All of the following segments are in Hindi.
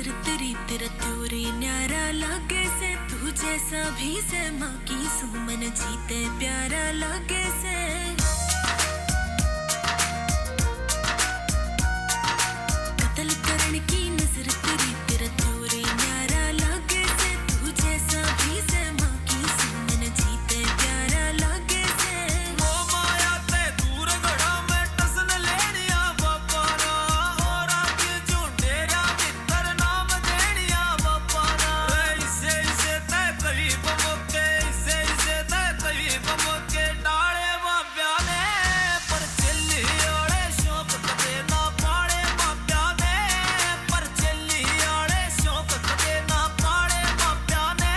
नजर तेरी तेरा त्योरे न्यारा लागे से, तू जैसा भी से माँ की सुमन जीते प्यारा लागे से। कत्ल करण की नजर तेरी तेरा त्योरे न्यारा लागे से, तू जैसा भी से माँ की सुमन जीते प्यारा लागे से। वो माया ते दूर गड़ा में टसन लेनिया बापा ना, और आगे झुंडेरा मित्र नाम देनिया बापा ना। इसे इसे ते करीब मौके, इसे इसे ते करीब मौके डाले बाब्या ने, पर चली आड़े शौक कदे ना पाड़े बाब्या ने, पर चली आड़े शौक कदे ना पाड़े बाब्या ने।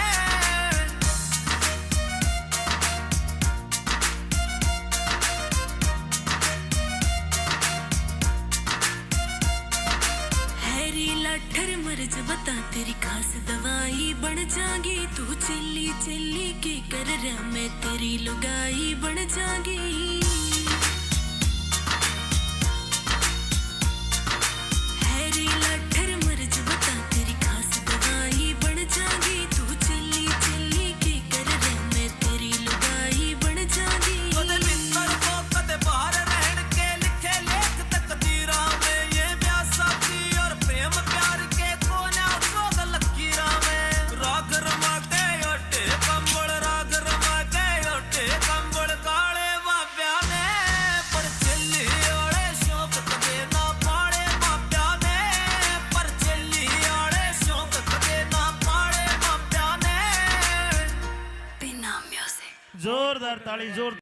हैरी लाठर मर्ज बता तेरी खास दवाई बन जागी, तू चिल्ली चिल्ली के कर रहा मैं तेरी लुगाई बन जागी। हैरी लाठर मर्ज बता तेरी खास दवाई बन जागी, तू चिल्ली चिल्ली के कर रहा मैं तेरी लुगाई बन जागी। कदे भीतर को कदे बाहर रहन के लिखे लेख तकदीरा में, ये ब्याह शादी और प्रेम प्यार के कोना सोग लकीरा में। राग रमा के ओटे कंबल, राग रमा के ओटे कंबल काले बाब्या ने, पर चली आड़े शौक कदे ना पाड़े बाब्या ने, पर चली आड़े शौक कदे ना पाड़े बाब्या ने। बिना म्यूजिक जोरदार ताली जोर